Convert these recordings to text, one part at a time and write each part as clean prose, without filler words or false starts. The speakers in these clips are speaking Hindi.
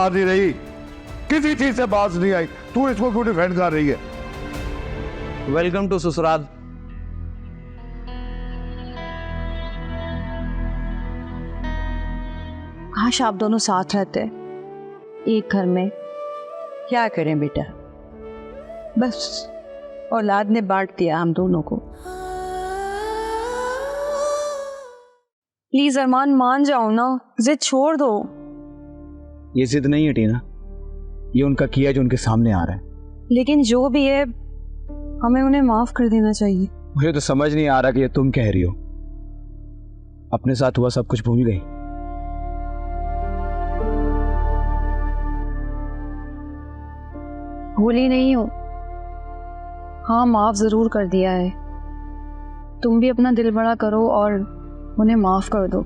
बाहर नहीं रही, किसी चीज से बात नहीं आई, तू इसको क्यों डिफेंड कर रही है? वेलकम टू ससुराल। काश आप दोनों साथ रहते एक घर में। क्या करें बेटा, बस औलाद ने बांट दिया हम दोनों को। प्लीज अरमान मान जाओ ना, जिद छोड़ दो। ये जिद नहीं है टीना, ये उनका किया जो उनके सामने आ रहा है। लेकिन जो भी है हमें उन्हें माफ कर देना चाहिए। मुझे तो समझ नहीं आ रहा कि ये तुम कह रही हो। अपने साथ हुआ सब कुछ भूल गई। भूली नहीं हो, हाँ माफ जरूर कर दिया है। तुम भी अपना दिल बड़ा करो और उन्हें माफ कर दो।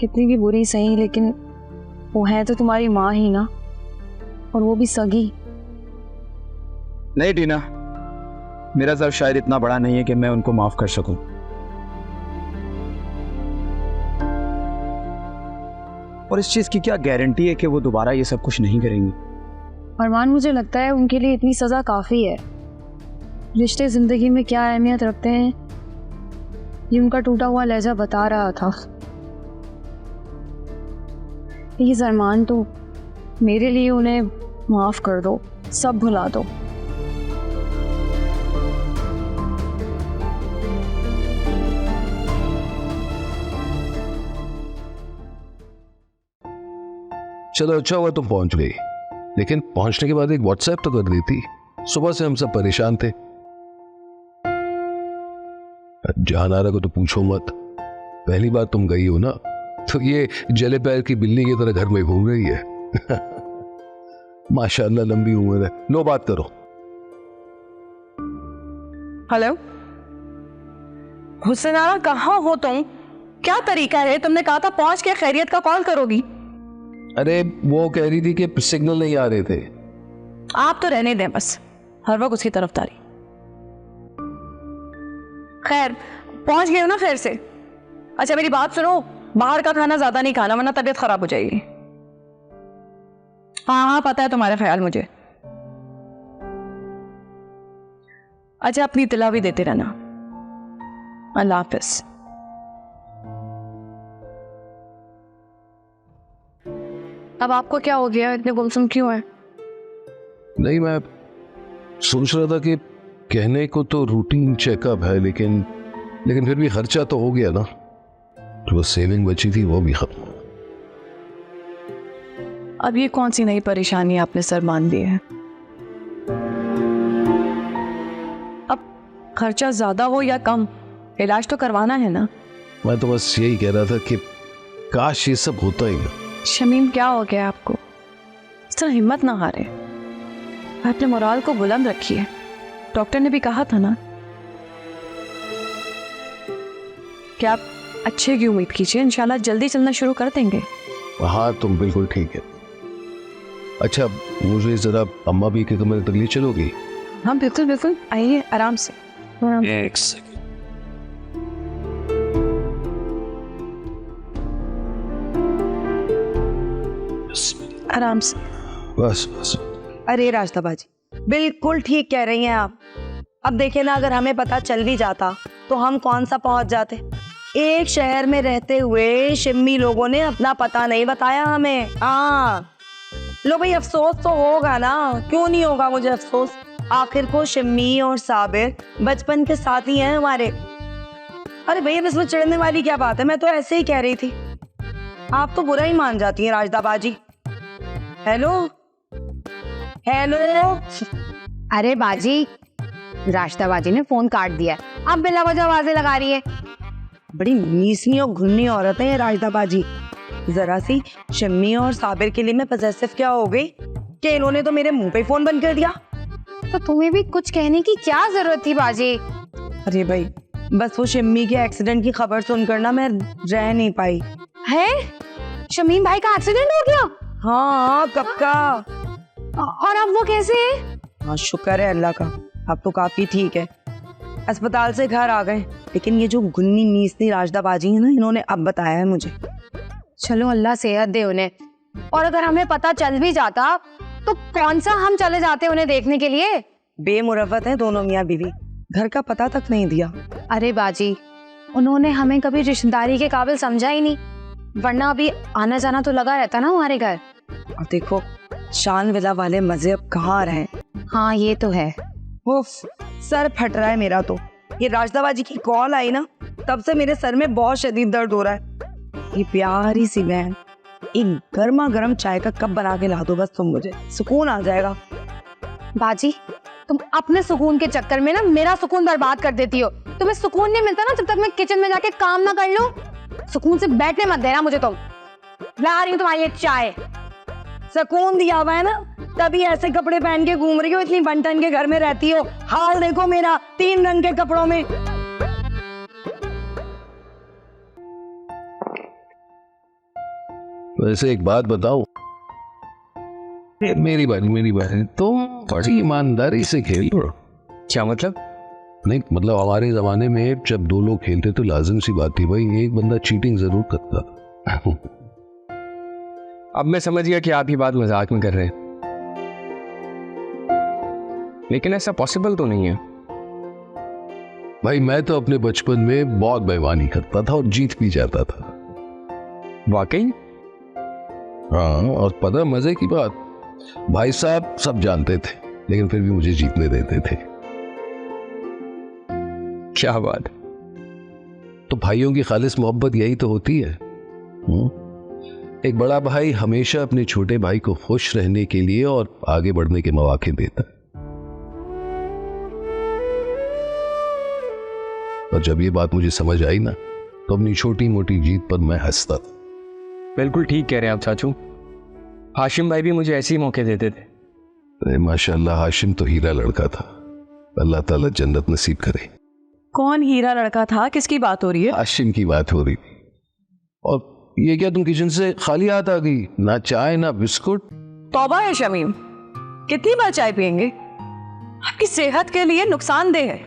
कितनी भी बुरी सही, लेकिन वो है तो तुम्हारी माँ ही ना, और वो भी सगी। नहीं टीना, मेरा सब शायद इतना बड़ा नहीं है कि मैं उनको माफ कर सकूं। और इस चीज की क्या गारंटी है कि वो दोबारा ये सब कुछ नहीं करेंगी? अरमान मुझे लगता है उनके लिए इतनी सजा काफी है। रिश्ते जिंदगी में क्या अहमियत रखते हैं ये उनका टूटा हुआ लहजा बता रहा था। प्लीज अरमान, तो मेरे लिए उन्हें माफ कर दो, सब भुला दो। चलो अच्छा हुआ तुम पहुंच गई, लेकिन पहुंचने के बाद एक व्हाट्सएप तो कर दी थी। सुबह से हम सब परेशान थे। जहानारा को तो पूछो मत, पहली बार तुम गई हो ना, तो ये जले पैर की बिल्ली की तरह घर में घूम रही है। माशाल्लाह लंबी उम्र है। लो बात करो। हेलो हुसैनारा, कहाँ हो तुम? क्या तरीका है? तुमने कहा था पहुंच के खैरियत का कॉल करोगी। अरे वो कह रही थी कि सिग्नल नहीं आ रहे थे। आप तो रहने दें बस, हर वक्त उसकी तरफदारी। खैर पहुंच गए हो ना खैर से? अच्छा मेरी बात सुनो, बाहर का खाना ज्यादा नहीं खाना वरना तबीयत खराब हो जाएगी। हाँ हाँ पता है तुम्हारा ख्याल मुझे। अच्छा अपनी इत्तला भी देते रहना। अल्लाह हाफिज। अब आपको क्या हो गया, इतने गुमसुम क्यों है? नहीं, मैं सोच रहा था कि कहने को तो रूटीन चेकअप है, लेकिन फिर भी खर्चा तो हो गया ना। जो सेविंग बची थी वो भी खत्म। अब ये कौन सी नई परेशानी आपने सर मान ली है? अब खर्चा ज्यादा हो या कम, इलाज तो करवाना है ना। मैं तो बस यही कह रहा था कि काश ये सब होता ही ना। शमीम क्या हो गया आपको? इस तरह हिम्मत ना हारे, अपने मोराल को बुलंद रखिए। डॉक्टर ने भी कहा था ना कि आप अच्छे की उम्मीद कीजिए, इंशाल्लाह जल्दी चलना शुरू कर देंगे। हाँ तुम बिल्कुल ठीक है। अच्छा मुझे जरा अम्मा भी के कमरे तक ले चलोगी? हाँ बिल्कुल बिल्कुल, आइए आराम से। एक सेकंड। आराम से। बस बस। अरे रास्ता बाजी, बिल्कुल ठीक कह रही हैं आप। अब देखिए ना, अगर हमें पता चल भी जाता तो हम कौन सा पहुंच जाते। एक शहर में रहते हुए शिम्मी लोगों ने अपना पता नहीं बताया हमें। हाँ लो भाई, अफसोस तो होगा ना, क्यों नहीं होगा मुझे अफसोस। आखिर को शिम्मी और साबिर बचपन के साथी हैं हमारे। अरे भैया इसमें चिढ़ने वाली क्या बात है, मैं तो ऐसे ही कह रही थी। आप तो बुरा ही मान जाती हैं राजदा बाजी। Hello hello. अरे बाजी, रास्ता बाजी ने फोन काट दिया, अब बिला वजह आवाजें लगा रही है। बड़ी नीसनी और घुन्नी औरत है ये राजदा बाजी। जरा सी शम्मी और साबिर के लिए मैं पजेसिव क्या हो गई कि इन्होंने तो मेरे मुंह पे फोन बंद कर दिया। तो तुम्हें भी कुछ कहने की क्या जरूरत थी बाजी? अरे भाई बस वो शम्मी के एक्सीडेंट की खबर सुनकर ना मैं रह नहीं पाई। है शमीम भाई का एक्सीडेंट हो गया? हाँ कब का। और अब वो कैसे है? हाँ शुक्र है अल्लाह का, अब तो काफी ठीक है। अस्पताल से घर आ गए, लेकिन ये जो गुन्नी नीसनी राजदा बाजी है ना, इन्होंने अब बताया है मुझे। चलो अल्लाह सेहत दे उन्हें। और अगर हमें पता चल भी जाता तो कौन सा हम चले जाते उन्हें देखने के लिए। बेमुरवत है दोनों मियाँ बीवी, घर का पता तक नहीं दिया। अरे बाजी, उन्होंने हमें कभी रिश्तेदारी के काबिल समझा ही नहीं, वरना अभी आना जाना तो लगा रहता ना हमारे घर। और देखो शान विला वाले मजे अब कहाँ रहे। हाँ ये तो है। उफ, सर फट रहा है मेरा तो। ये राजदाबाजी की कॉल आई ना, तब से मेरे सर में बहुत शदीद दर्द हो रहा है। ये प्यारी सी बहन एक गर्मा गर्म चाय का कप बना के ला दो बस, तुम मुझे सुकून आ जाएगा। बाजी, तुम अपने सुकून के चक्कर में ना मेरा सुकून बर्बाद कर देती हो। तुम्हें सुकून नहीं मिलता ना जब तक मैं किचन में जाके काम ना कर लूं। सुकून से बैठने मत देना मुझे तुम। ला रही हूँ तुम्हारी ये चाय। सुकून दिया हुआ है ना, तभी ऐसे कपड़े पहन के घूम रही हो, इतनी बंटन के घर में रहती हो। हाल देखो मेरा, 3 रंग के कपड़ों में। वैसे एक बात बताओ, मेरी बारी, तुम बड़ी ईमानदारी से खेल लो। क्या मतलब? नहीं मतलब हमारे जमाने में जब 2 लोग खेलते तो लाजिम सी बात थी भाई, एक बंदा चीटिंग जरूर करता था। अब मैं समझ गया कि आप ही बात मजाक में कर रहे हैं, लेकिन ऐसा पॉसिबल तो नहीं है। भाई मैं तो अपने बचपन में बहुत बेईमानी करता था और जीत भी जाता था। वाकई? हाँ, और पता मजे की बात, भाई साहब सब जानते थे लेकिन फिर भी मुझे जीतने देते थे। क्या बात। तो भाइयों की खालिस मोहब्बत यही तो होती है। एक बड़ा भाई हमेशा अपने छोटे भाई को खुश रहने के लिए और आगे बढ़ने के मौके देता है। और जब ये बात मुझे समझ आई ना, तो अपनी छोटी मोटी जीत पर मैं हंसता था। बिल्कुल ठीक कह रहे हैं आप चाचू, हाशिम भाई भी मुझे ऐसे ही मौके देते थे। अरे माशाल्लाह, हाशिम तो हीरा लड़का था, अल्लाह ताला जन्नत नसीब करे। कौन हीरा लड़का था, किसकी बात हो रही है? हाशिम की बात हो रही थी। और ये क्या तुम किचन से खाली हाथ आ गई? ना चाय ना बिस्कुट। तौबा है शमीम, कितनी बार चाय पियेंगे? आपकी सेहत के लिए नुकसानदेह है।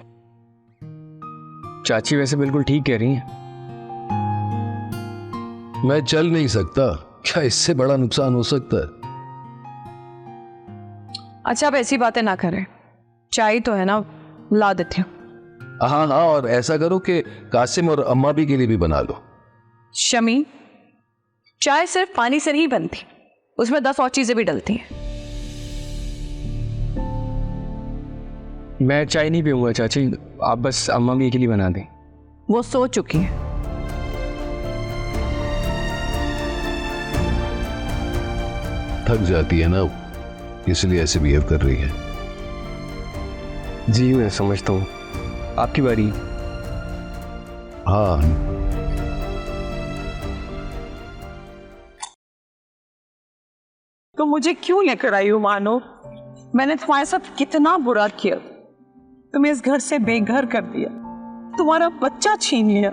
चाची वैसे बिल्कुल ठीक कह रही हैं। मैं चल नहीं सकता, क्या इससे बड़ा नुकसान हो सकता है? अच्छा अब ऐसी बातें ना करें, चाय तो है ना, ला देते हैं। हाँ हाँ, और ऐसा करो कि कासिम और अम्मा भी के लिए भी बना लो। शमीम, चाय सिर्फ पानी से नहीं बनती, उसमें 10 और चीजें भी डलती हैं। मैं चाय नहीं पीऊंगा चाची, आप बस अम्मा भी के लिए बना दें। वो सो चुकी हैं। थक जाती है ना, इसलिए ऐसे बिहेव कर रही है। जी मैं समझता हूँ, आपकी बारी। हाँ, तो मुझे क्यों लेकर आई हो मानो? मैंने तुम्हारे साथ कितना बुरा किया, तुम्हें इस घर से बेघर कर दिया, तुम्हारा बच्चा छीन लिया,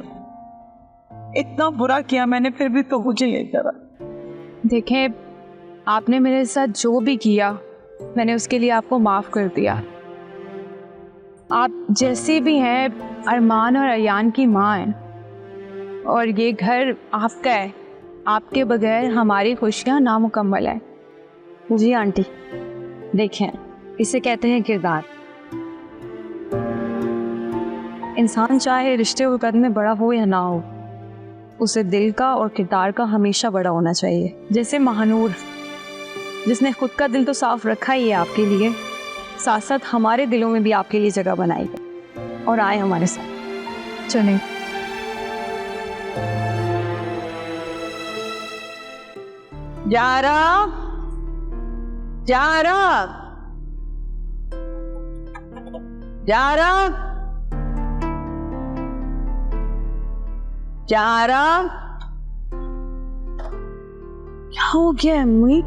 इतना बुरा किया मैंने, फिर भी तो मुझे लेकर आई। देखें, आपने मेरे साथ जो भी किया मैंने उसके लिए आपको माफ कर दिया। आप जैसे भी हैं अरमान और अयान की माँ हैं, और ये घर आपका है, आपके बगैर हमारी खुशियाँ नामुकम्मल है। जी आंटी, देखें, इसे कहते हैं किरदार। इंसान चाहे रिश्ते और कद में बड़ा हो या ना हो, उसे दिल का और किरदार का हमेशा बड़ा होना चाहिए। जैसे महानूर, जिसने खुद का दिल तो साफ रखा ही है आपके लिए, साथ साथ हमारे दिलों में भी आपके लिए जगह बनाई है। और आए हमारे साथ, चलें। जारा, जारा, जारा, जारा। क्या हो गया अम्मी?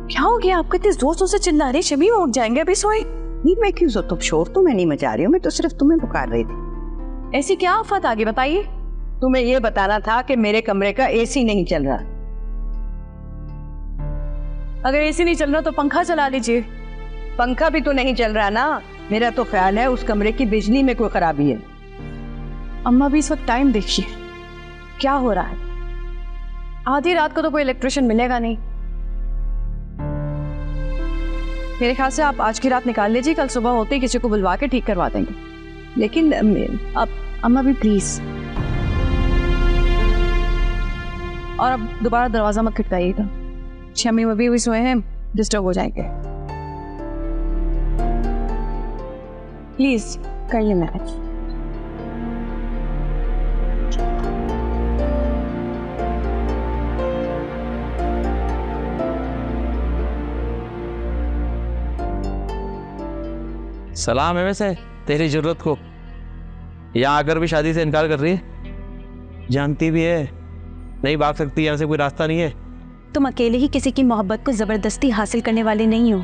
क्या हो गया? आप कितने जोर से चिल्ला रही? शमीम उठ जाएंगे, अभी सोए नहीं। मैं क्यों सो, तुम शोर तो मैं नहीं मचा रही हूँ, मैं तो सिर्फ तुम्हें पुकार रही थी। ऐसी क्या आफत आ गई, बताइए। तुम्हें ये बताना था कि मेरे कमरे का एसी नहीं चल रहा। अगर एसी नहीं चल रहा तो पंखा चला लीजिए। पंखा भी तो नहीं चल रहा ना। मेरा तो ख्याल है उस कमरे की बिजली में कोई खराबी है। अम्मा भी इस वक्त टाइम देखिए, क्या हो रहा है? आधी रात को तो कोई इलेक्ट्रिशियन मिलेगा नहीं। मेरे ख्याल से आप आज की रात निकाल लीजिए, कल सुबह होते ही किसी को बुलवा के ठीक करवा देंगे। लेकिन अब अम्मा भी प्लीज, और अब दोबारा दरवाजा मत खटकाइएगा। शम्मी अभी भी सोए हैं, डिस्टर्ब हो जाएंगे। प्लीज करिए मैनेज। सलाम है वैसे तेरी जरूरत को, यहाँ आकर भी शादी से इनकार कर रही है। जानती भी है नहीं भाग सकती, यहाँ से कोई रास्ता नहीं है। तुम अकेले ही किसी की मोहब्बत को जबरदस्ती हासिल करने वाले नहीं हो,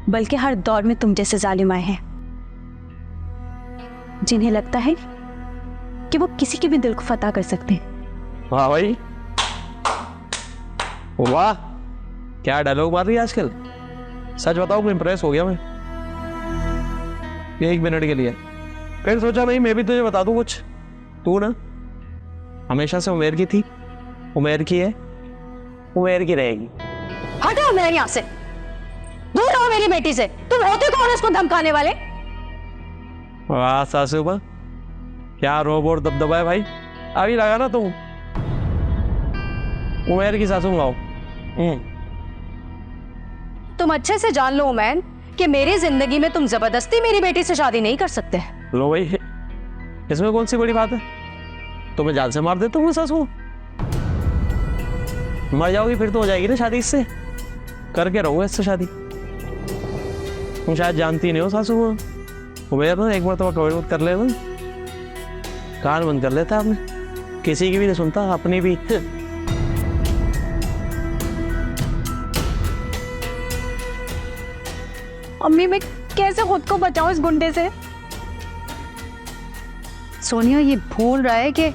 बल्कि हर दौर में तुम जैसे जालिम आए हैं जिन्हें लगता है कि वो किसी के भी दिल को फतह कर सकते हैं। वाह भाई वाह, क्या डायलॉग मार रही है आजकल। सच बताओ मैं इंप्रेस हो गया मैं, एक मिनट के लिए। फिर सोचा नहीं मैं भी तुझे बता दूं कुछ। तू ना हमेशा से उमेर की थी, उमेर की है, उमेर की रहेगी। हटाओ मेरे यहाँ से, दूर रहो मेरी बेटी से। तुम होते कौन इसको धमकाने वाले? वाह सासू माँ, क्या रोब और दबदबा है भाई। अभी लगा ना तुम उमेर की सासू माँ। तुम अच्छे से जान लो उमैन कि मेरी जिंदगी में तुम जबरदस्ती मेरी बेटी से शादी नहीं कर सकते। लो भाई, इसमें कौन सी बड़ी बात है। तुम्हें जान से मार देता हूँ सासू। मर जाओगी फिर तो हो जाएगी ना शादी इससे, करके रहोगे इससे शादी। तुम शायद जानती नहीं हो सासू माँ, उमेर ना एक बार तो कमिटमेंट कर लेना, कान बंद कर लेता आपने, किसी की भी नहीं सुनता, अपनी भी। अम्मी मैं कैसे खुद को बचाऊं इस गुंडे से? सोनिया ये भूल रहा है कि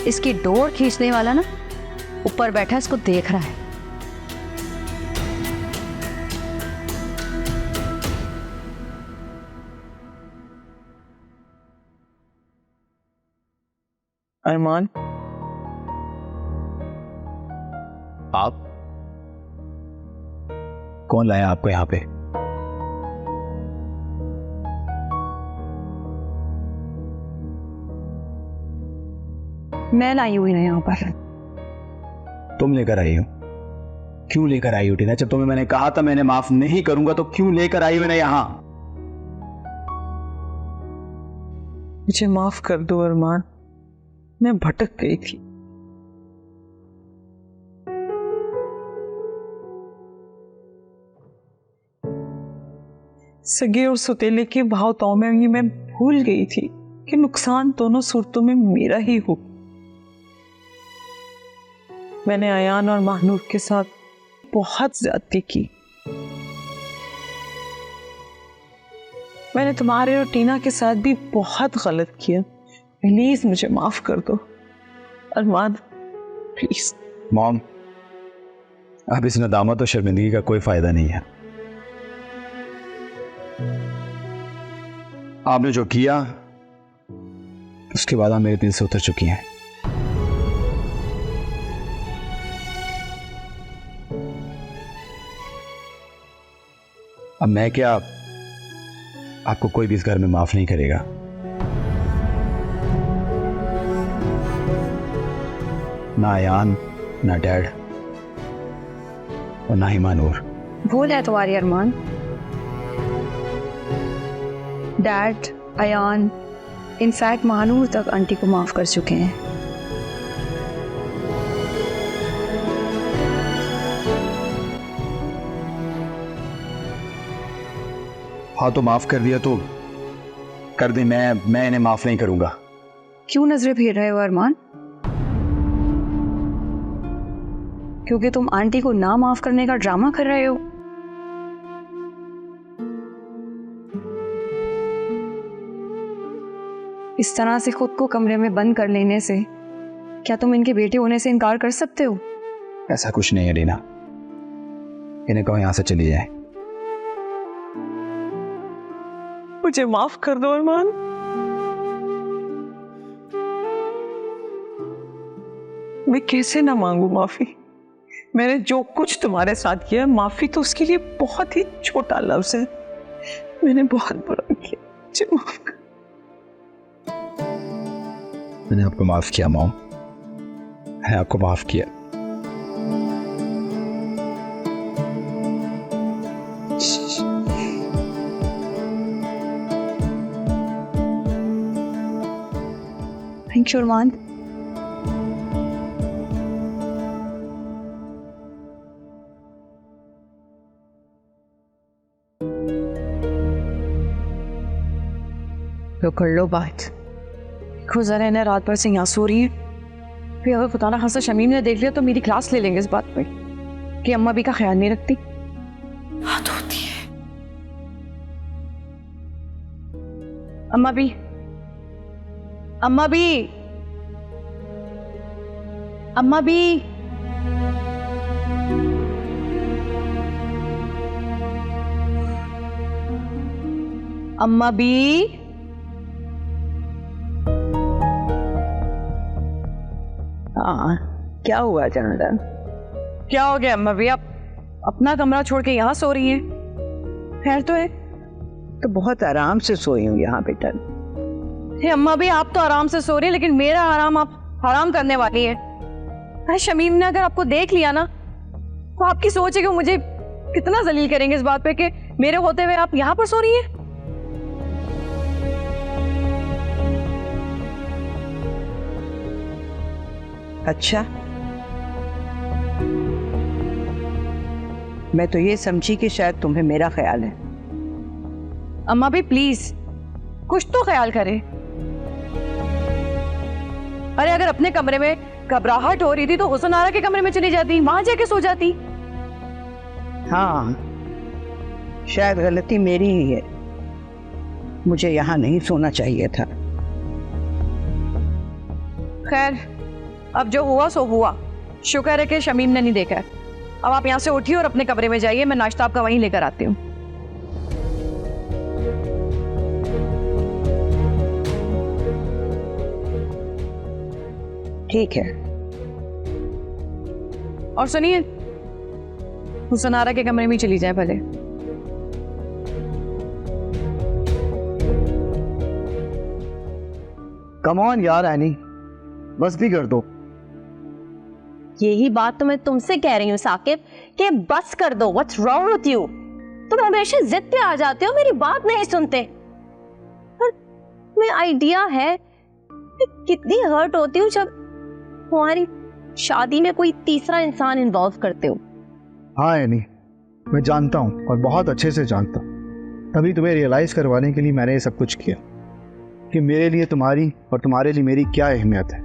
इसकी डोर खींचने वाला ना ऊपर बैठा इसको देख रहा है। अरमान, आप कौन लाया आपको यहाँ पे? मैं लाई हुई ना यहाँ पर। तुम लेकर आई हो? क्यों लेकर आई हो टीना? जब तुम्हें मैंने कहा था मैंने माफ नहीं करूंगा तो क्यों लेकर आई हो ना यहाँ? मुझे माफ कर दो अरमान, मैं भटक गई थी। सगे और सुतेले के भावताओं में ये मैं भूल गई थी कि नुकसान दोनों सूरतों में मेरा ही हो। मैंने अयान और महानूर के साथ बहुत ज्यादती की। मैंने तुम्हारे और टीना के साथ भी बहुत गलत किया। प्लीज मुझे माफ कर दो अरमान, प्लीज। मॉम, अब इस नदामत और शर्मिंदगी का कोई फायदा नहीं है। आपने जो किया उसके बाद आप मेरे दिल से उतर चुकी हैं। अब मैं क्या, आपको कोई भी इस घर में माफ नहीं करेगा। ना अयान, ना डैड और ना ही महानूर। भूल है तुम्हारी अरमान। डैड, अयान, इनफैक्ट महानूर तक आंटी को माफ कर चुके हैं। हाँ तो माफ कर दिया तो कर दे, मैं इन्हें माफ नहीं करूंगा। क्यों नजरें फेर रहे हो अरमान? क्योंकि तुम आंटी को ना माफ करने का ड्रामा कर रहे हो। इस तरह से खुद को कमरे में बंद कर लेने से क्या तुम इनके बेटे होने से इनकार कर सकते हो? ऐसा कुछ नहीं है रीना, इन्हें कहो यहां से चली जाए। मुझे माफ कर दो अरमान। मैं कैसे ना मांगू माफी। मैंने जो कुछ तुम्हारे साथ किया, माफी तो उसके लिए बहुत ही छोटा लफ्ज है। मैंने बहुत बुरा किया, मुझे माफ कर। मैंने आपको माफ किया मॉम, मैंने आपको माफ किया। थैंक यू अरमान। तो कर लो बात। खुदा रहने रात भर से यहाँ सो रही है, फिर अगर खुदा ना खासा शमीम ने देख लिया तो मेरी क्लास ले लेंगे इस बात पे कि अम्मा भी का ख्याल नहीं रखती। बात होती है। अम्मा भी, अम्मा भी, अम्मा भी। अम्मा भी। हाँ, क्या हुआ चंदन? क्या हो गया अम्मा भी? आप अपना कमरा छोड़ के यहाँ सो रही हैं? खैर तो है? तो बहुत आराम से सोई हूँ यहाँ बेटा। हे अम्मा भी, आप तो आराम से सो रही हैं, लेकिन मेरा आराम आप हराम करने वाली है। अरे शमीम ने अगर आपको देख लिया ना, तो आपकी सोच है कि वो मुझे कितना जलील करेंगे इस बात पे कि मेरे होते हुए आप यहाँ पर सो रही हैं। अच्छा, मैं तो ये समझी कि शायद तुम्हें मेरा ख्याल है। अम्मा भी प्लीज कुछ तो ख्याल करें। अरे अगर अपने कमरे में घबराहट हो रही थी तो हुसन आरा के कमरे में चली जाती, वहां जाके सो जाती। हाँ, शायद गलती मेरी ही है, मुझे यहाँ नहीं सोना चाहिए था। खैर, अब जो हुआ सो हुआ। शुक्र है कि शमीम ने नहीं देखा है। अब आप यहाँ से उठिए और अपने कमरे में जाइए, मैं नाश्ता आपका वहीं लेकर आती हूँ। ठीक है। और सुनिए, हुसन आरा के कमरे में चली जाए भले। कम ऑन यार एनी, बस भी कर दो। यही बात तो मैं तुमसे कह रही हूँ साकिब कि बस कर दो। What's wrong with you? तुम हमेशा जिद पे आ जाते हो, मेरी बात नहीं सुनते। और तुम्हें आइडिया है कि कितनी हर्ट होती हूँ जब तुम्हारी शादी में कोई तीसरा इंसान इन्वॉल्व करते हो। हाँ एनी, मैं जानता हूँ और बहुत अच्छे से जानता हूँ। तभी तुम्हें रियलाइज करवाने के लिए मैंने ये सब कुछ किया कि मेरे लिए तुम्हारी और तुम्हारे लिए मेरी क्या अहमियत है।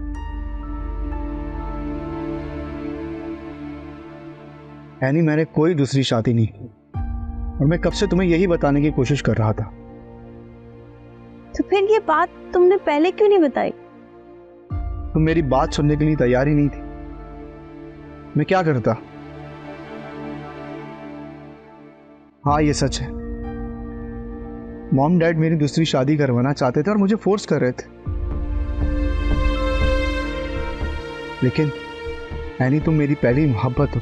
एनी, मैंने कोई दूसरी शादी नहीं की और मैं कब से तुम्हें यही बताने की कोशिश कर रहा था। तो फिर ये बात तुमने पहले क्यों नहीं बताई? तुम मेरी बात सुनने के लिए तैयार ही नहीं थी। मैं क्या करता? हाँ, ये सच है, मॉम डैड मेरी दूसरी शादी करवाना चाहते थे और मुझे फोर्स कर रहे थे। लेकिन एनी, तुम मेरी पहली मोहब्बत हो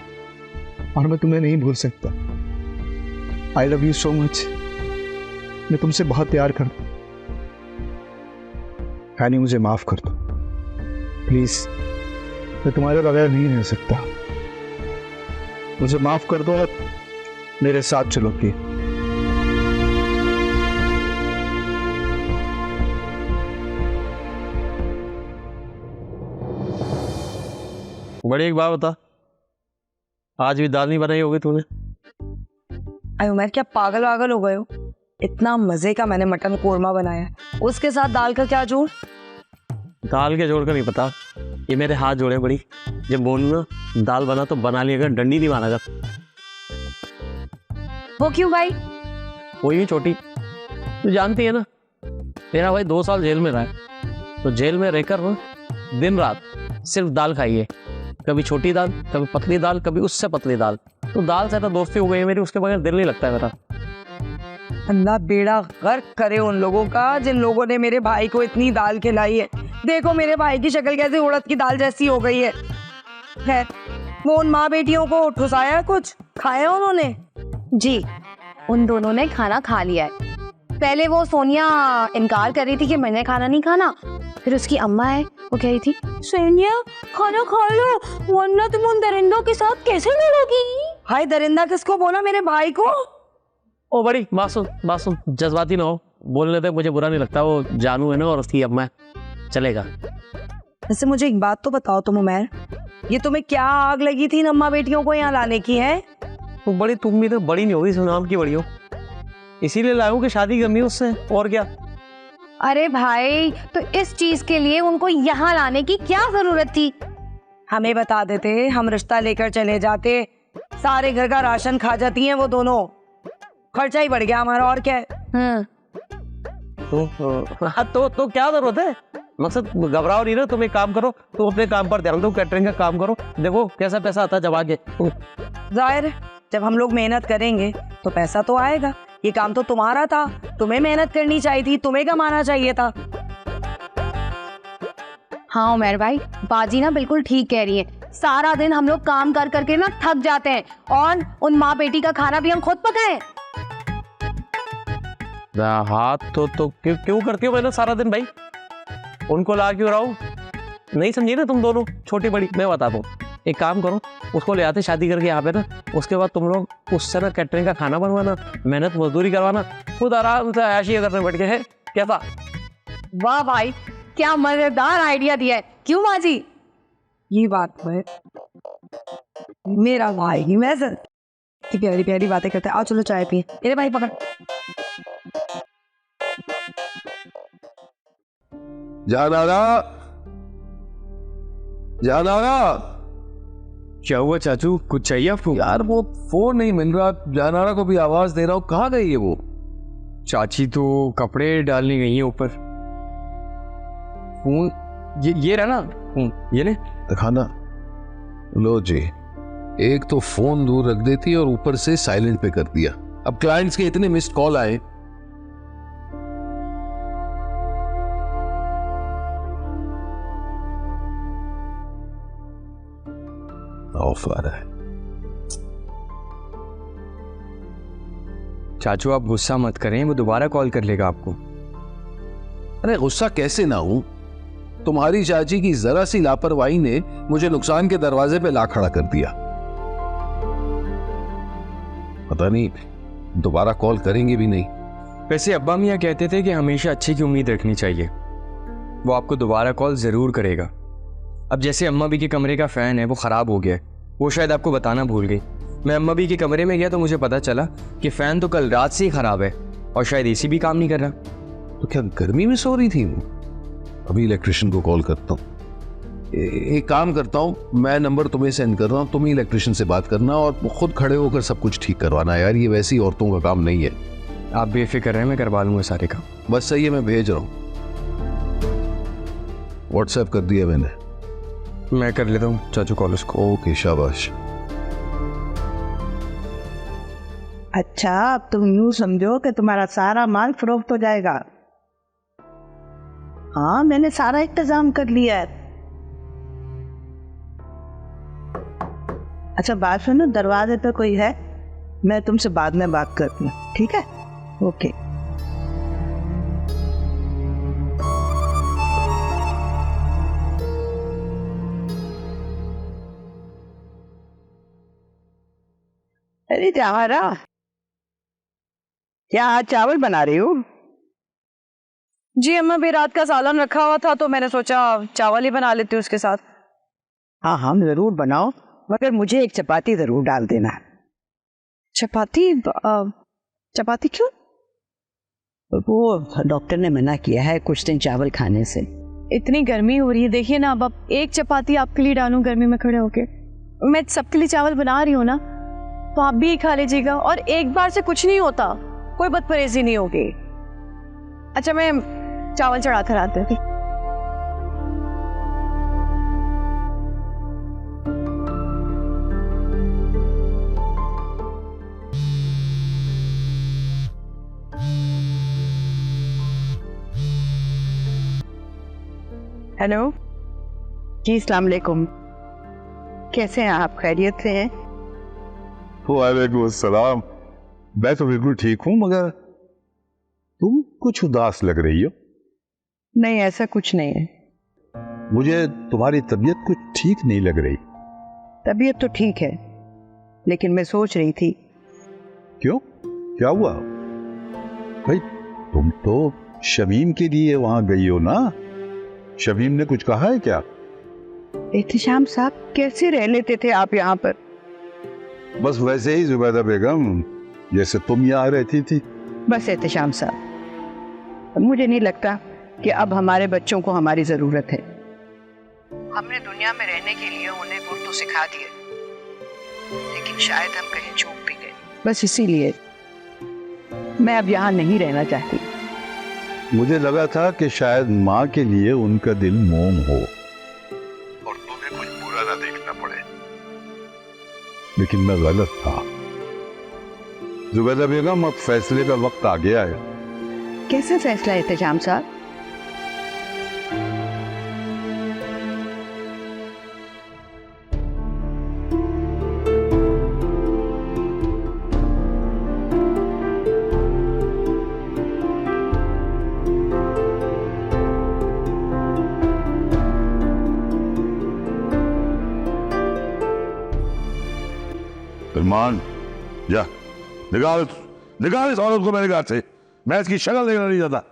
और मैं तुम्हें नहीं भूल सकता। I love you so much. मैं तुमसे बहुत प्यार करता हूँ। एनी, मुझे माफ कर दो प्लीज। मैं तुम्हारे बगैर नहीं रह सकता। मुझे माफ कर दो और मेरे साथ चलो प्लीज। बड़ी एक बात बता, आज भी दाल नहीं बनाई होगी तूने? अरे उमर, क्या पागल वागल हो गए हो? इतना मजे का मैंने मटन कोरमा बनाया, उसके साथ दाल का क्या जोड़? दाल के जोड़ का नहीं पता, ये मेरे हाथ जोड़े बड़ी। जब बोलूँ ना दाल बना तो बना लिया कर, डंडी नहीं मारा कर। वो क्यों भाई? वही है छोटी, तू जानती है ना, तेरा भाई 2 साल जेल में रहा है, तो जेल में रहकर ना दिन रात सिर्फ दाल खाई है। कभी छोटी दाल, कभी पतली दाल, कभी उससे पतली दाल। तो दाल से तो दोस्ती हो गई है मेरी, उसके बगैर दिल नहीं लगता है मेरा। अल्लाह बेड़ा गर्क करे उन लोगों का जिन लोगों ने मेरे भाई को इतनी दाल खिलाई है। देखो मेरे भाई की शक्ल कैसे उड़द की दाल जैसी हो गई है। है वो उन माँ बेटियों को ठुसाया, कुछ खाया उन्होंने? जी, उन दोनों ने खाना खा लिया है। पहले वो सोनिया इनकार कर रही थी कि मैंने खाना नहीं खाना, फिर उसकी अम्मा है, वो कह रही थी सोनिया खाना खा लो वरना तुम उन दरिंदों के साथ कैसे लड़ोगी। हाय दरिंदा किसको बोला? मेरे भाई को? ओ बड़ी बात सुन, जज्बाती ना हो, बोलने तक मुझे बुरा नहीं लगता। वो जानू है ना और उसकी अम्मा है, चलेगा। वैसे मुझे एक बात तो बताओ तुम उमैर, ये तुम्हें क्या आग लगी थी इन अम्मा बेटियों को यहाँ लाने की है? तो बड़ी तुम भी तो बड़ी नहीं होगी, सुनाम की बड़ी हो, इसीलिए लाऊं कि शादी करनी है उससे, और क्या। अरे भाई तो इस चीज के लिए उनको यहाँ लाने की क्या जरूरत थी? हमें बता देते, हम रिश्ता लेकर चले जाते, सारे घर का राशन खा जाती हैं वो दोनों, खर्चा ही बढ़ गया हमारा, और क्या है? तो क्या जरूरत है? मकसद घबराओ नहीं ना, तुम एक काम करो, तुम अपने काम पर ध्यान दो, कैटरिंग का काम करो, देखो कैसा पैसा आता है जब आगे। जाहिर है जब हम लोग मेहनत करेंगे तो पैसा तो आएगा। ये काम तो तुम्हारा था, तुम्हें मेहनत करनी चाहिए थी, तुम्हें कमाना चाहिए था। हाँ उमर भाई, बाजी ना बिल्कुल ठीक कह रही है। सारा दिन हम लोग काम कर करके ना थक जाते हैं, और उन माँ बेटी का खाना भी हम खुद पकाएं। हाँ तो क्यों करती हो मैंने सारा दिन भाई? उनको ला क्यों रहा हूँ? नहीं समझी ना तुम दोनों, छोटी बड़ी। मैं बताता हूँ, एक काम करो, उसको ले आते शादी करके यहाँ पे ना, उसके बाद तुम लोग उससे ना कैटरिंग का खाना बनवाना, मेहनत मजदूरी करवाना, खुद आराम से ऐशी करने बैठ के है। कैसा? वाह भाई क्या मजेदार आइडिया दिया है, क्यों बाजी? ये बात है, मेरा भाई ही मैं प्यारी प्यारी बातें करते हैं। आओ चलो चाय पिए। मेरे भाई पकड़। जानारा क्या हुआ चाचू, कुछ चाहिए आपको? यार वो फोन नहीं मिल रहा, जानारा को भी आवाज दे रहा हूँ, कहाँ गई है वो? चाची तो कपड़े डालने गई है ऊपर। फोन ये रहा ना फोन, ये ले दिखाना। लो जी, एक तो फोन दूर रख देती और ऊपर से साइलेंट पे कर दिया। अब क्लाइंट्स के इतने मिस्ड कॉल आए। ऑफ आ रहा है। चाचू आप गुस्सा मत करें, वो दोबारा कॉल कर लेगा आपको। अरे गुस्सा कैसे ना हूं, तुम्हारी चाची की जरा सी लापरवाही ने मुझे नुकसान के दरवाजे पे ला खड़ा कर दिया। पता नहीं दोबारा कॉल करेंगे भी नहीं। वैसे अब्बा मियाँ कहते थे कि हमेशा अच्छे की उम्मीद रखनी चाहिए, वो आपको दोबारा कॉल जरूर करेगा। अब जैसे अम्मा भी के कमरे का फैन है वो खराब हो गया है, वो शायद आपको बताना भूल गई। मैं अम्मा भी के कमरे में गया तो मुझे पता चला कि फैन तो कल रात से ही खराब है और शायद एसी भी काम नहीं कर रहा। तो क्या गर्मी में सो रही थी वो? अभी इलेक्ट्रिशियन को कॉल करता हूँ। एक काम करता हूँ, मैं नंबर तुम्हें सेंड कर रहा हूँ, तुम ही इलेक्ट्रिशियन से बात करना और खुद खड़े होकर सब कुछ ठीक करवाना। यार ये वैसी औरतों का काम नहीं है। आप बेफिक्र रहें, मैं करवा लूँगा सारे काम। बस सही है, मैं भेज रहा हूँ, व्हाट्सएप कर दिया मैंने। मैं कर लेता हूँ चाचू कॉल उसको। ओके शाबाश। अच्छा अब तुम यूं समझो कि तुम्हारा सारा माल फरोख्त हो जाएगा। हाँ मैंने सारा इंतजाम कर लिया है। अच्छा बात सुनो, दरवाजे पे कोई है, मैं तुमसे बाद में बात करती हूँ, ठीक है? ओके। अरे जवाहरा, क्या आज चावल बना रही हो? जी अम्मा, भी रात का सालन रखा हुआ था तो मैंने सोचा चावल ही बना लेती हूँ उसके साथ। हाँ हाँ जरूर बनाओ, मगर मुझे एक चपाती जरूर डाल देना। चपाती? चपाती क्यों? वो डॉक्टर ने मना किया है कुछ दिन चावल खाने से। इतनी गर्मी हो रही है, देखिए ना, अब एक चपाती आपके लिए डालूं गर्मी में खड़े होके? मैं सबके लिए चावल बना रही हूँ ना, तो आप भी खा लीजिएगा, और एक बार से कुछ नहीं होता, कोई बदपरेजी नहीं होगी। अच्छा मैं चावल चढ़ा कर आती हूँ। हेलो जी, अस्सलाम वालेकुम। कैसे हैं आप? खैरियत से हैं? वालेकुम सलाम। मैं तो बिल्कुल ठीक हूँ, मगर तुम कुछ उदास लग रही हो। नहीं, ऐसा कुछ नहीं है। मुझे तुम्हारी तबीयत कुछ ठीक नहीं लग रही। तबीयत तो ठीक है, लेकिन मैं सोच रही थी। क्यों, क्या हुआ? भाई तुम तो शमीम के लिए वहां गई हो ना? शमीम ने कुछ कहा है क्या? एहतिशाम साहब, कैसे रह लेते थे आप यहाँ पर? बस वैसे ही जुबैदा बेगम, जैसे तुम यहाँ रहती थी। बस एहतिशाम साहब, मुझे नहीं लगता कि अब हमारे बच्चों को हमारी जरूरत है। हमने दुनिया में रहने के लिए उन्हें गुर तो सिखा दिए, लेकिन शायद हम कहीं चूक भी गए। बस इसीलिए मैं अब यहाँ नहीं रहना चाहती। मुझे लगा था कि शायद माँ के लिए उनका दिल मोम हो और तुम्हें कुछ बुरा ना देखना पड़े, लेकिन मैं गलत था। जुबैदा बेगम, अब फैसले का वक्त आ गया है। कैसे फैसला एहतिशाम साहब? सलमान, जा निकाल इस औरत को मेरे घर से। मैं इसकी शक्ल देखना नहीं चाहता।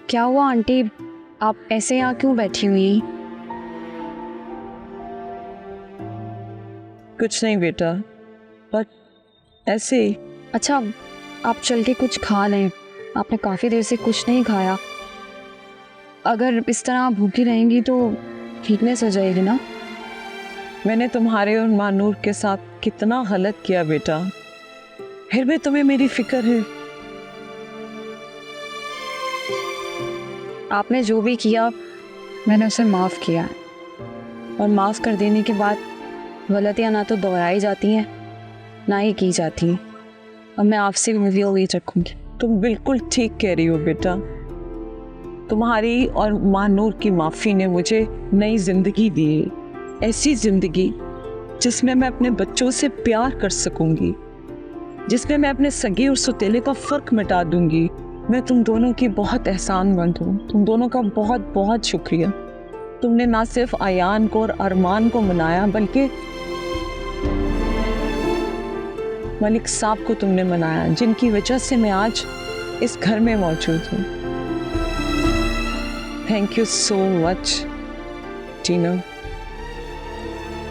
क्या हुआ आंटी, आप ऐसे यहाँ क्यों बैठी हुई? कुछ नहीं बेटा, बस ऐसे ही। अच्छा, आप चल के कुछ खा लें, आपने काफ़ी देर से कुछ नहीं खाया। अगर इस तरह आप भूखी रहेंगी तो वीकनेस हो जाएगी ना। मैंने तुम्हारे और मानूर के साथ कितना गलत किया बेटा, फिर भी तुम्हें मेरी फिक्र है। आपने जो भी किया मैंने उसे माफ़ किया, और माफ़ कर देने के बाद गलतियाँ ना तो दोहराई जाती हैं ना ही की जाती हैं। अब मैं आपसे भी उम्मीद रखूँगी। तुम बिल्कुल ठीक कह रही हो बेटा। तुम्हारी और मानूर की माफ़ी ने मुझे नई ज़िंदगी दी है, ऐसी ज़िंदगी जिसमें मैं अपने बच्चों से प्यार कर सकूँगी, जिसमें मैं अपने सगे और सौतेले का फ़र्क मिटा दूँगी। मैं तुम दोनों की बहुत एहसानमंद हूँ। तुम दोनों का बहुत बहुत शुक्रिया। तुमने ना सिर्फ आयान को और अरमान को मनाया, बल्कि मलिक साहब को तुमने मनाया, जिनकी वजह से मैं आज इस घर में मौजूद हूँ। थैंक यू सो मच टीना।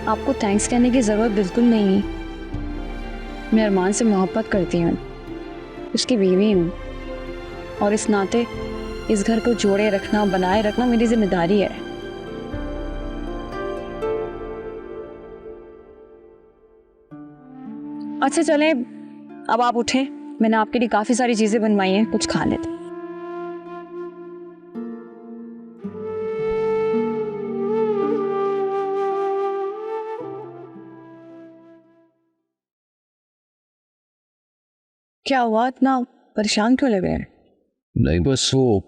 आपको थैंक्स कहने की ज़रूरत बिल्कुल नहीं। मैं अरमान से मोहब्बत करती हूँ, उसकी बीवी हूँ, और इस नाते इस घर को जोड़े रखना, बनाए रखना मेरी जिम्मेदारी है। अच्छा चलें, अब आप उठें, मैंने आपके लिए काफ़ी सारी चीज़ें बनवाई हैं, कुछ खा लेते। क्या हुआ, इतना परेशान क्यों लग रहे हैं? नहीं, बस वो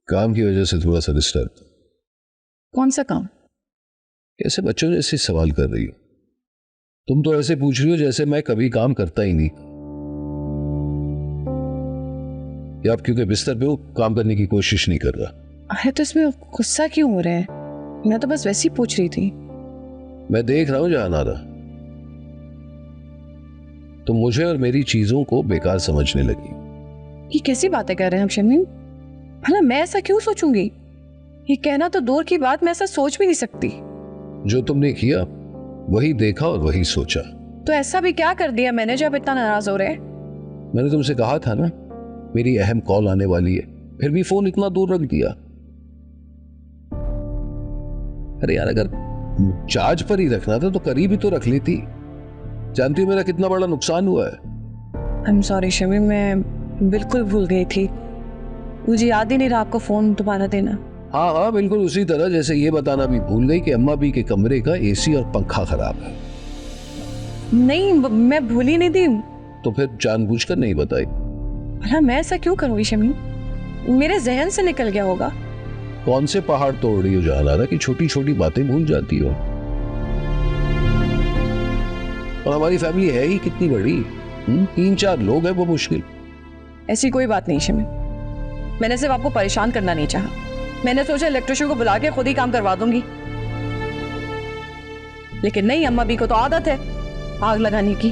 काम की वजह से थोड़ा सा डिस्टर्ब। कौन सा काम? कैसे बच्चों जैसे सवाल कर रही हो? तुम तो ऐसे पूछ रही हो जैसे मैं कभी काम करता ही नहीं। या आप क्योंकि बिस्तर पे हो काम करने की कोशिश नहीं कर रहा? अरे तो इसमें गुस्सा क्यों हो रहे हैं? मैं तो बस वैसे ही पूछ रही थी। मैं देख रहा हूं जहां नारा, तुम मुझे और मेरी चीजों को बेकार समझने लगी। ये कैसी बातें कर रहे हैं आप शमीम? भला मैं ऐसा क्यों सोचूंगी? ये कहना तो दूर की बात, मैं ऐसा सोच भी नहीं सकती। जो तुमने किया वही देखा और वही सोचा। तो ऐसा भी क्या कर दिया मैंने जो आप इतना नाराज हो रहे हैं? मैंने तुमसे कहा था ना मेरी अहम कॉल आने वाली है, फिर भी फोन इतना दूर रख दिया। अरे यार, अगर चार्ज पर ही रखना था तो करीब ही तो रख लेती। जानती हो मेरा कितना बड़ा नुकसान हुआ है। आई एम सॉरी शमी, मैं बिल्कुल भूल गई थी, मुझे याद ही नहीं रहा आपको फोन दोबारा देना। हाँ हाँ, बिल्कुल उसी तरह जैसे ये बताना भी भूल गई कि अम्मा भी के कमरे का एसी और पंखा खराब है। नहीं, मैं भूली नहीं थी। तो फिर जानबूझकर नहीं बताई? भला मैं ऐसा क्यों करूंगी शमी, मेरे जहन से निकल गया होगा। कौन से पहाड़ तोड़ रही हो जाना कि छोटी छोटी बातें भूल जाती हो। और हमारी फैमिली है ही कितनी बड़ी, 3-4 लोग हैं वो मुश्किल। ऐसी कोई बात नहीं शमी, मैंने सिर्फ आपको परेशान करना नहीं चाहा। मैंने सोचा इलेक्ट्रिशियन को बुला के खुद ही काम करवा दूंगी, लेकिन नहीं, अम्मा भी को तो आदत है आग लगाने की,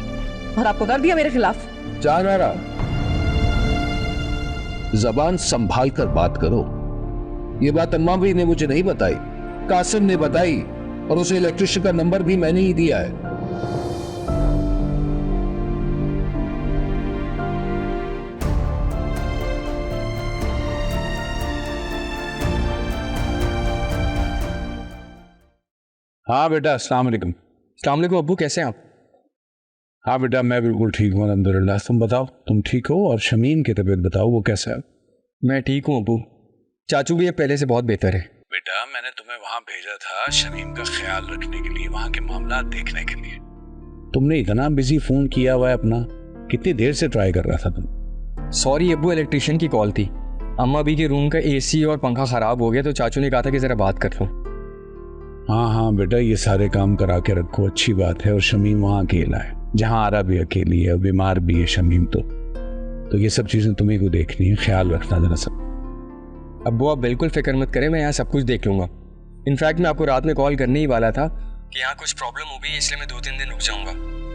और आपको कर दिया मेरे खिलाफ। जाना, जबान संभाल कर बात करो। ये बात अम्मा भी ने मुझे नहीं बताई, कासिम ने बताई, और उसे इलेक्ट्रिशियन का नंबर भी मैंने ही दिया है। हाँ बेटा, अस्सलाम वालेकुम। अस्सलाम वालेकुम अब्बू, कैसे हैं आप? हाँ बेटा, मैं बिल्कुल ठीक हूँ अल्हम्दुलिल्लाह। तुम बताओ, तुम ठीक हो? और शमीम की तबीयत बताओ, वो कैसा है? मैं ठीक हूँ अब्बू, चाचू भी अब पहले से बहुत बेहतर है। बेटा, मैंने तुम्हें वहाँ भेजा था शमीम का ख्याल रखने के लिए, वहाँ के मामला देखने के लिए। तुमने इतना बिजी फोन किया हुआ है अपना, कितनी देर से ट्राई कर रहा था तुम? सॉरी अब्बू, इलेक्ट्रिशियन की कॉल थी। अम्मा भी के रूम का एसी और पंखा ख़राब हो गया तो चाचू ने कहा था कि ज़रा बात कर लो। हाँ हाँ बेटा, ये सारे काम करा के रखो, अच्छी बात है। और शमीम वहाँ अकेला है, जहाँ आरा भी अकेली है, बीमार भी है शमीम। तो ये सब चीज़ें तुम्हें को देखनी है, ख्याल रखना जरा सब। अब्बू आप बिल्कुल फिक्र मत करें, मैं यहाँ सब कुछ देख लूँगा। इनफैक्ट मैं आपको रात में कॉल करने ही वाला था कि यहाँ कुछ प्रॉब्लम हो गई, इसलिए मैं 2-3 दिन रुक जाऊँगा।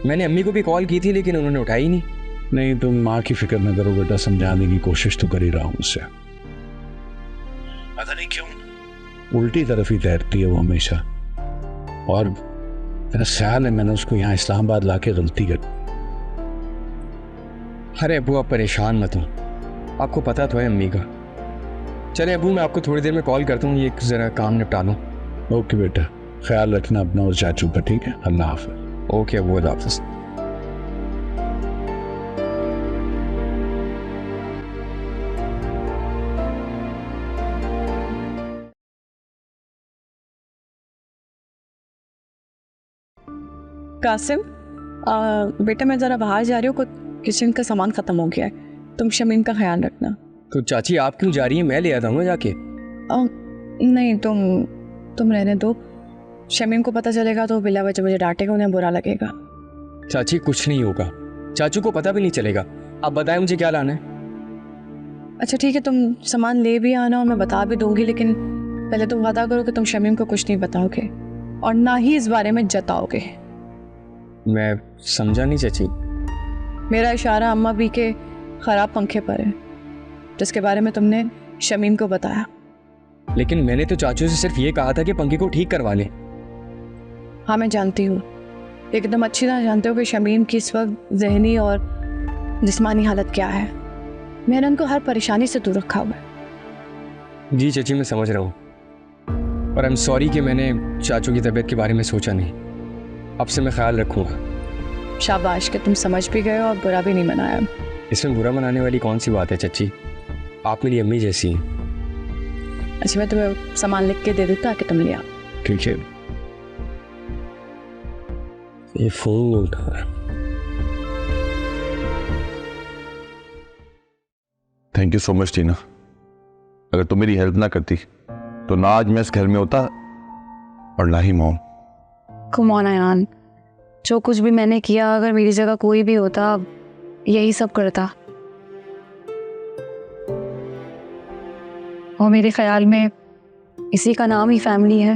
मैंने अम्मी को भी कॉल की थी लेकिन उन्होंने उठाई नहीं। नहीं, तुम माँ की फिक्र न करो बेटा, समझाने की कोशिश तो कर ही रहा हूँ उससे। पता नहीं क्यों उल्टी तरफ ही तैरती है वो हमेशा, और मेरा ख्याल है मैंने उसको यहाँ इस्लामाबाद लाके गलती कर। अरे अब्बू आप परेशान मत हो, आपको पता तो है अम्मी का। चले अब्बू, मैं आपको थोड़ी देर में कॉल करता हूँ, ये ज़रा काम निपटा लूँ। ओके बेटा, ख्याल रखना अपना और चाचू का, ठीक है? अल्लाह हाफ़िज़। ओके अब्बू, अल्लाह हाफ़िज़। कासिम, बेटा मैं ज़रा बाहर जा रही हूँ, कुछ किचन का सामान ख़त्म हो गया है, तुम शमीम का ख्याल रखना। तो चाची आप क्यों जा रही हैं, मैं ले आता हूँ जाके। नहीं, तुम रहने दो, शमीम को पता चलेगा तो बिला वजह मुझे डांटेगा, उन्हें बुरा लगेगा। चाची कुछ नहीं होगा, चाचू को पता भी नहीं चलेगा। आप बताएं मुझे क्या लाना है। अच्छा ठीक है, तुम सामान ले भी आना और मैं बता भी दूंगी, लेकिन पहले तुम वादा करो कि तुम शमीम को कुछ नहीं बताओगे और ना ही इस बारे में जताओगे। मैं समझा नहीं चाची। मेरा इशारा अम्मा भी के ख़राब पंखे पर है, जिसके बारे में तुमने शमीम को बताया। लेकिन मैंने तो चाचू से सिर्फ ये कहा था कि पंखे को ठीक करवा लें। हाँ मैं जानती हूँ, एकदम अच्छी तरह जानते हो कि शमीम की इस वक्त जहनी और जिस्मानी हालत क्या है। मैंने उनको हर परेशानी से दूर रखा हुआ है। जी चाची मैं समझ रहा हूँ, और आई एम सॉरी कि मैंने चाचू की तबीयत के बारे में सोचा नहीं। अब से मैं ख्याल रखूँगा। शाबाश कि तुम समझ भी गए और बुरा भी नहीं मनाया। इसमें बुरा मनाने वाली कौन सी बात है चाची, आप मेरी अम्मी जैसी हैं। अच्छा मैं तुम्हें सामान लिख के दे दूँ ताकि तुम ले आओ। ठीक है। ये फोन नहीं उठा रहा। थैंक यू सो मच टीना, अगर तुम मेरी हेल्प ना करती तो ना आज मैं इस घर में होता और ना ही मॉम। कम ऑन अयान, जो कुछ भी मैंने किया, अगर मेरी जगह कोई भी होता यही सब करता। और मेरे ख्याल में इसी का नाम ही फैमिली है।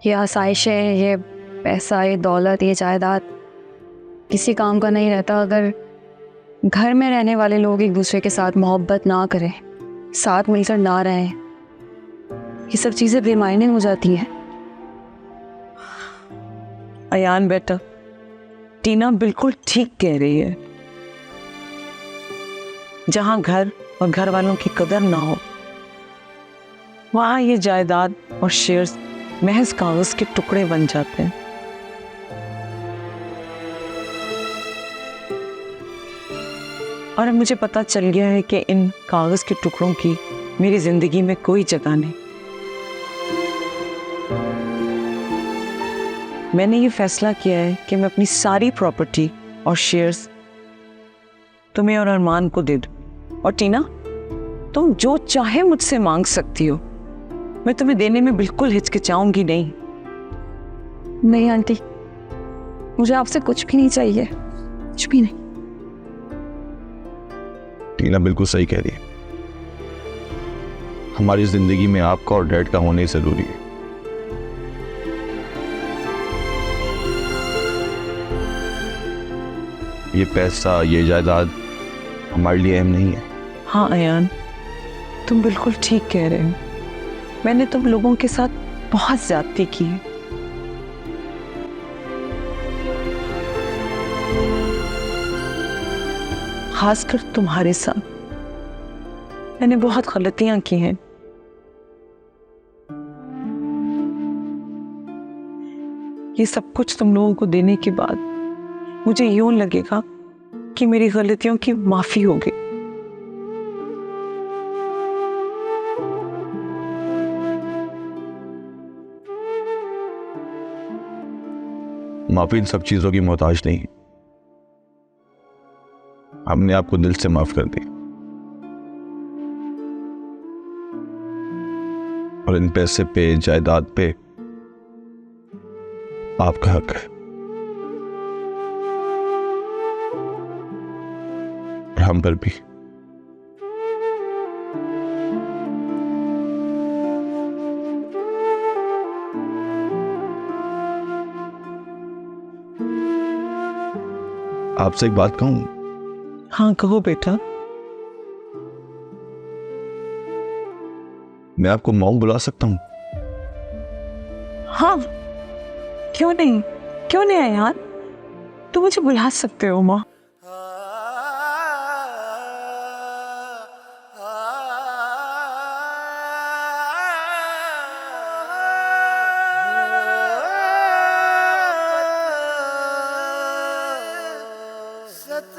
ये आसाइशें, ये पैसा, ये दौलत, ये जायदाद किसी काम का नहीं रहता अगर घर में रहने वाले लोग एक दूसरे के साथ मोहब्बत ना करें, साथ मिलकर ना रहें। ये सब चीज़ें बेमायने हो जाती हैं। अयान बेटा, टीना बिल्कुल ठीक कह रही है। जहां घर और घर वालों की कदर ना हो, वहां ये जायदाद और शेयर्स महज कागज के टुकड़े बन जाते हैं। और अब मुझे पता चल गया है कि इन कागज के टुकड़ों की मेरी जिंदगी में कोई जगह नहीं। मैंने ये फैसला किया है कि मैं अपनी सारी प्रॉपर्टी और शेयर्स तुम्हें और अरमान को दे दूं। और टीना, तुम जो चाहे मुझसे मांग सकती हो, मैं तुम्हें देने में बिल्कुल हिचकिचाऊंगी नहीं। नहीं आंटी, मुझे आपसे कुछ भी नहीं चाहिए, कुछ भी नहीं। टीना बिल्कुल सही कह रही है। हमारी जिंदगी में आपका और डैड का होना ही जरूरी है। ये पैसा, ये जायदाद हमारे लिए अहम नहीं है। हाँ अयान, तुम बिल्कुल ठीक कह रहे हो। मैंने तुम लोगों के साथ बहुत ज्यादती की है। खासकर तुम्हारे साथ मैंने बहुत गलतियां की हैं। ये सब कुछ तुम लोगों को देने के बाद मुझे यूं लगेगा कि मेरी गलतियों की माफी हो गई। माफी इन सब चीजों की मोहताज नहीं है। हमने आपको दिल से माफ कर दी और इन पैसे पे, जायदाद पे आपका हक है और हम पर भी। आपसे एक बात कहूं? हाँ कहो बेटा। मैं आपको मॉम बुला सकता हूं? हाँ, क्यों नहीं, क्यों नहीं यार, तुम मुझे बुला सकते हो माँ। सत